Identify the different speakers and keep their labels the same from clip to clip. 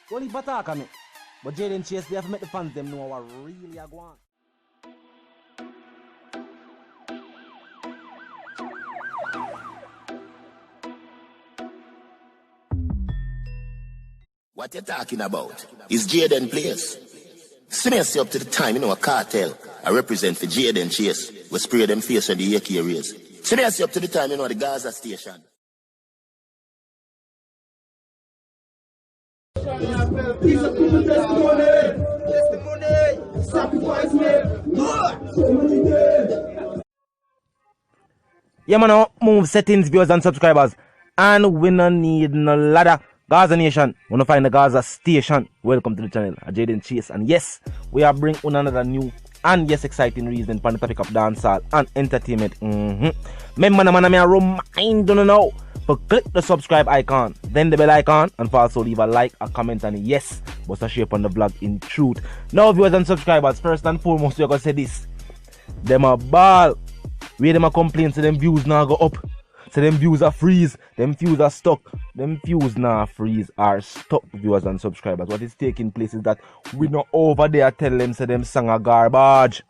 Speaker 1: Don't leave attack on me. But Jayden Chase, they have to make the fans them know what really are going.
Speaker 2: What you talking about? Is Jayden place? See me up to the time, you know, a cartel. I represent for Jayden Chase. We spray them face on the AK rays. See me up to the time, you know, the Gaza station.
Speaker 3: Piece of people testimony. Sacrifice me.
Speaker 1: Yeah, man, move settings, viewers and subscribers. And we no need no ladder. Gaza Nation, wanna find the Gaza station. Welcome to the channel, Jayden Chase. And yes, we are bringing another new and yes, exciting reason for the topic of dancehall and entertainment. Remember, man, I remind you now. But click the subscribe icon, then the bell icon, and also leave a like, a comment, and a yes, but a share on the vlog in truth. Now, viewers and subscribers, first and foremost, we're gonna say this. Them a ball. Where them a complain, so them views now go up. So them views are freeze, them views are stuck. Them views now freeze are stuck, viewers and subscribers. What is taking place is that we not over there tell them say them song a garbage.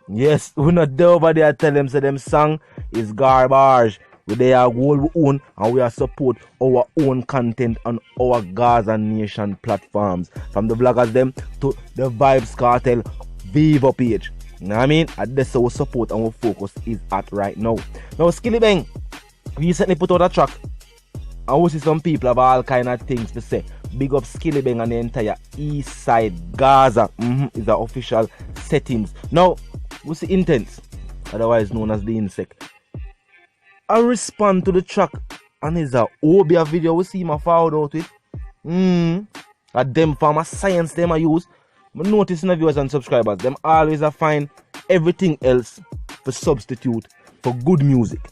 Speaker 1: Yes, we not there over there tell them say them song is garbage. We they are goal we own and we are support our own content on our Gaza Nation platforms. From the vloggers them to the Vibes Cartel Viva page. You know what I mean? And that's our support and our focus is at right now. Now Skillibeng recently put out a track. And we see some people have all kind of things to say. Big up Skillibeng and the entire east side Gaza. Is the official settings. Now, we see Intence, otherwise known as the Insect. I respond to the track and it's a Obeah video. We see him forward out with. At them from a science them I use. But notice in the viewers and subscribers, them always find everything else for substitute for good music.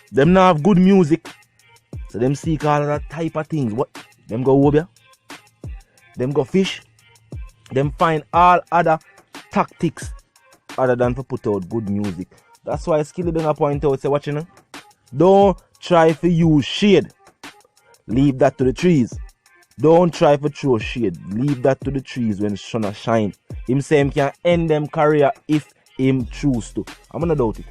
Speaker 1: Them now have good music, so them seek all of that type of things. What? Them go Obeah, them go fish, them find all other tactics other than to put out good music. That's why Skillibeng point out, say watch you know, don't try to use shade. Leave that to the trees. Don't try to throw shade. Leave that to the trees when sun shine. Him say him can end them career if him choose to. I'm gonna doubt it.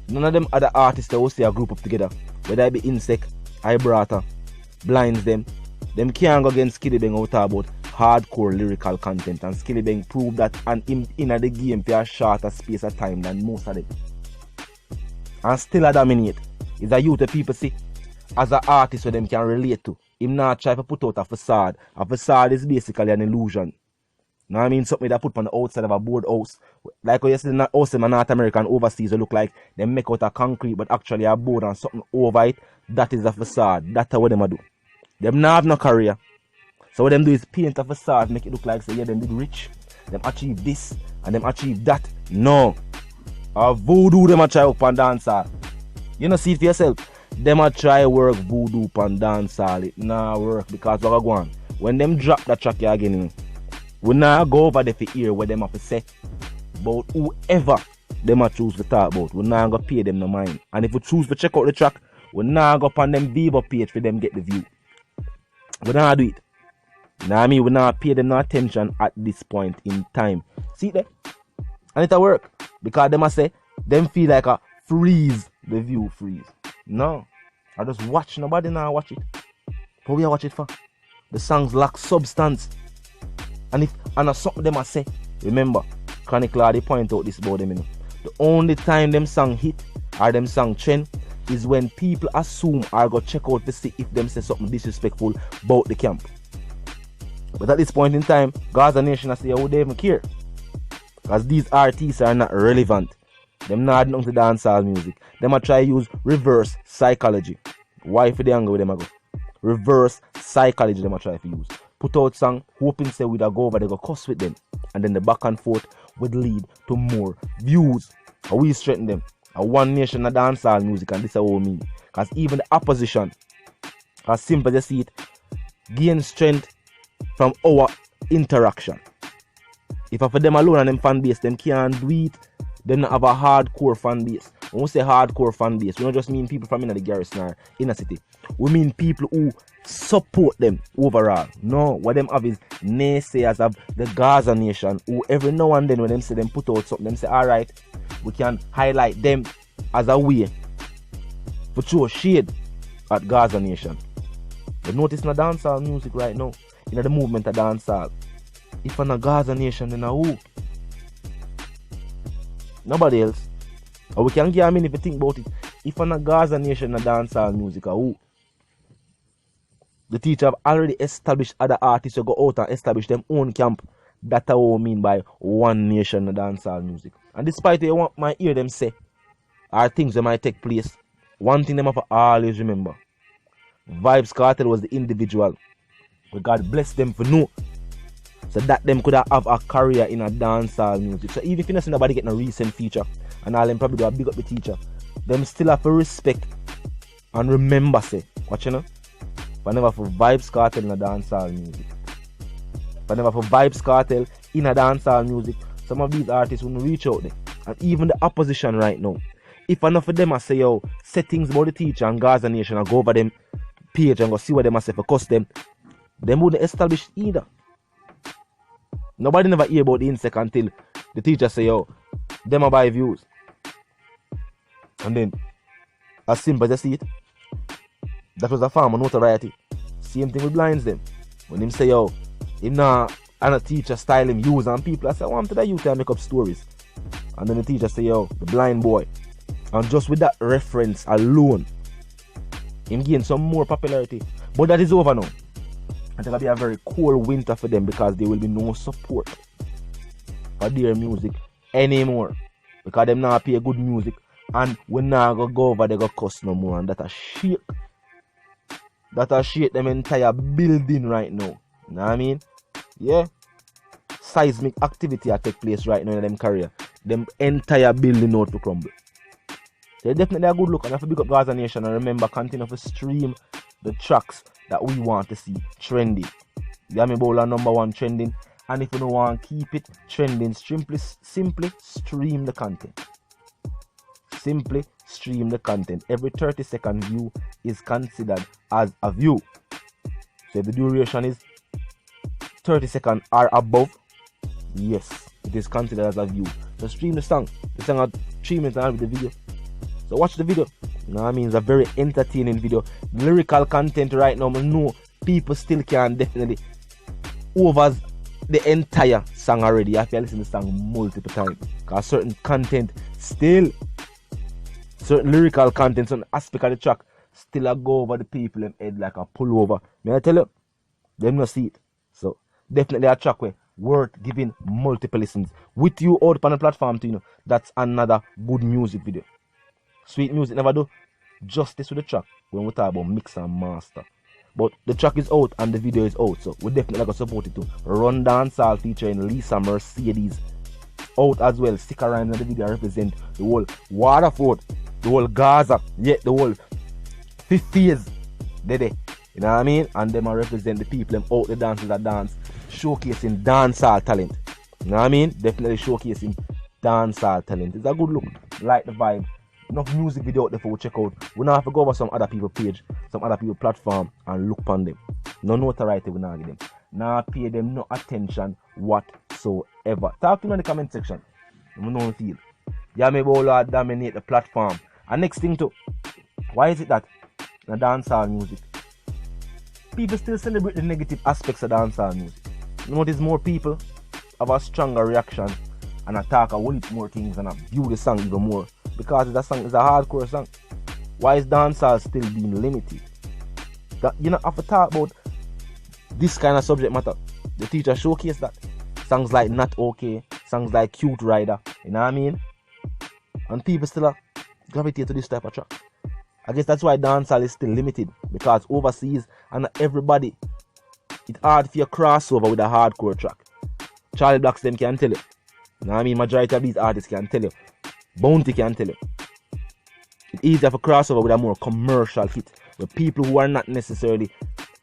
Speaker 1: None of them other artists that will say a group up together, whether it be Insect, Ibrata, Blinds them can't go against Skillibeng out about hardcore lyrical content. And Skillibeng proved that and him in the game for a shorter space of time than most of them. And still a dominate. It's a youth that people see as an artist where them can relate to. Him not try to put out a facade. A facade is basically an illusion. You know what I mean? Something that put on the outside of a board house. Like how you see the house in North America and overseas, they look like they make out a concrete, but actually a board and something over it. That is a facade. That's what them do. Them not have no career. So what them do is paint a facade, make it look like say, yeah, them did rich. Them achieve this and them achieve that. No. A voodoo them a try up and dance. You know, see it for yourself. Them a try work voodoo and dancehall. It nah work because what go on. When them drop that track again, we nah go over there for hear what them have to say about whoever them a choose to talk about. We nah go pay them no mind. And if we choose to check out the track, we nah go up on them Viva page for them get the view. We nah do it. You know what I mean? We nah pay them no attention at this point in time. See there? And it'll work. Because them a say, them feel like a freeze, the view freeze. No, I just watch. Nobody now watch it. What we watch it for? The songs lack substance. And if something them I say, remember, Chronic Lord point out this about them. You know. The only time them song hit or them song trend is when people assume or go check out to see if them say something disrespectful about the camp. But at this point in time, Gaza Nation I say, would they even care? Because these artists are not relevant. Them not nothing to dancehall music. Them a try use reverse psychology. Why for the angle with them a go? Reverse psychology them a try to use. Put out song, hoping say we'd go over, they go cuss with them. And then the back and forth would lead to more views. And we strengthen them. A one nation of dancehall music, and this is what we mean. Because even the opposition, as simple as you see it, gain strength from our interaction. If for them alone and them fan base, them can't do it. They don't have a hardcore fan base. When we say hardcore fan base, we don't just mean people from in the garrison or inner city. We mean people who support them overall. No, what them have is naysayers of the Gaza nation who every now and then when them say them put out something, them say, alright, we can highlight them as a way for throw shade at Gaza nation. But notice in the dancehall music right now, in the movement of dancehall, if I'm a Gaza nation, then who? Nobody else. Or we can get a minute if you think about it. If I'm a Gaza nation in the dancehall music, who? The teacher have already established other artists to go out and establish them own camp. That's what I mean by one nation in the dancehall music. And despite what you might hear them say, or things that might take place, one thing them have to always remember. Vybz Kartel was the individual. But God bless them for no. So that them could have a career in a dancehall music. So even if you don't see nobody getting a recent feature, and all them probably do a big up the teacher, them still have to respect and remember say, watch you know? But never for Vybz Kartel in a dancehall music. But never for Vybz Kartel in a dancehall music, some of these artists wouldn't reach out there. And even the opposition right now, if enough of them I say, yo, say things about the teacher and Gaza Nation and go over them page and go see what them I say for cost them wouldn't establish either. Nobody never hear about the insect until the teacher say, yo, them a buy views. And then, as simple as you see it, that was a farmer notoriety. Same thing with blinds them. When him say, yo, him nah, and a teacher style him use and people I say, want to that youth and make up stories. And then the teacher say, yo, the blind boy. And just with that reference alone, him gain some more popularity. But that is over now. I think it'll be a very cold winter for them because there will be no support for their music anymore. Because them not pay good music and we not go over they go cuss no more, and that a shake. That a shake them entire building right now. You know what I mean? Yeah. Seismic activity that take place right now in them career. Them entire building out to crumble. So definitely a good look, and I have to big up Gaza Nation and remember continue to stream the tracks that we want to see trending. Yeah, me bowler #1 trending, and if you don't want to keep it trending, simply stream the content. Simply stream the content. Every 30-second view is considered as a view. So if the duration is 30 seconds or above, yes, it is considered as a view. So stream the song. The song at 3 minutes and with the video. So watch the video. You know what I mean? It's a very entertaining video. Lyrical content right now, I know people still can definitely over the entire song already. You have to listen to the song multiple times. Because certain content still, certain lyrical content, certain aspect of the track still go over the people in head like a pullover. May I tell you? Them not see it. So definitely a track where worth giving multiple listens. With you out on the platform too, you know, that's another good music video. Sweet music never do justice with the track when we talk about mix and master. But the track is out and the video is out, so we definitely gonna support it too. Run Dancehall featuring Lisa Mercedes out as well. Stick around in the video represent the whole Waterford, the whole Gaza, yeah, the whole fifth phase. You know what I mean? And them represent the people them out the dancers that dance, showcasing dancehall talent. You know what I mean? Definitely showcasing dancehall talent. It's a good look. Like the vibe. Enough music video out there for we check out. We now have to go over some other people page, some other people platform and look upon them. No notoriety we now give them. Now pay them no attention whatsoever. Talk to me in the comment section. You know feel. Yeah, maybe all dominate the platform. And next thing too, why is it that in the dancehall music people still celebrate the negative aspects of dancehall music? You notice more people have a stronger reaction and attack a whole heap more things and view the song even more. Because that song is a hardcore song. Why is dancehall still being limited? That you know, have to talk about this kind of subject matter. The teacher showcased that. Songs like Not Okay, songs like Cute Rider, you know what I mean? And people still gravitate to this type of track. I guess that's why dancehall is still limited. Because overseas and everybody, it's hard for you crossover with a hardcore track. Charlie Blacks them can tell you. You know what I mean? Majority of these artists can tell you. Bounty can tell you. It's easier for crossover with a more commercial hit, where people who are not necessarily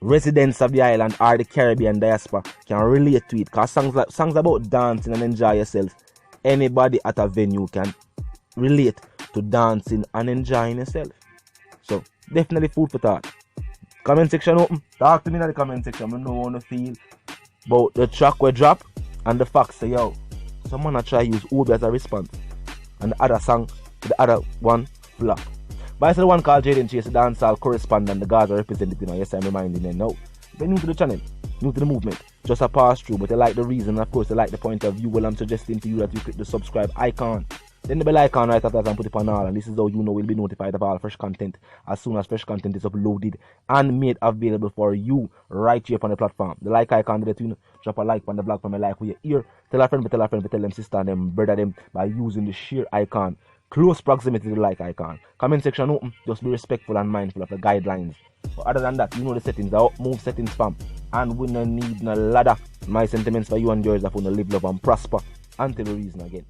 Speaker 1: residents of the island or the Caribbean diaspora can relate to it. Because songs about dancing and enjoy yourself, anybody at a venue can relate to dancing and enjoying yourself. So definitely food for thought. Comment section open. Talk to me in the comment section. I know how to feel about the track we drop and the fact say yo, someone try use Obeah as a response and the other song, the other one flop. But I said the one called Jayden Chase, the dancehall correspondent, the Gaza representative. Yes, I'm reminding them now. If you're new to the channel, new to the movement, just a pass through, but you like the reason, of course, you like the point of view, well, I'm suggesting to you that you click the subscribe icon. Then the bell icon right after that and put it on all, and this is how you know we'll be notified of all fresh content as soon as fresh content is uploaded and made available for you right here on the platform. The like icon, let you know, drop a like on the blog from a like with your ear. Tell a friend, tell them sister and them brother them by using the share icon. Close proximity to the like icon. Comment section open, just be respectful and mindful of the guidelines. But other than that, you know the settings, the up move settings fam. And we no need no ladder. My sentiments for you and yours that want to live, love and prosper until we reason again.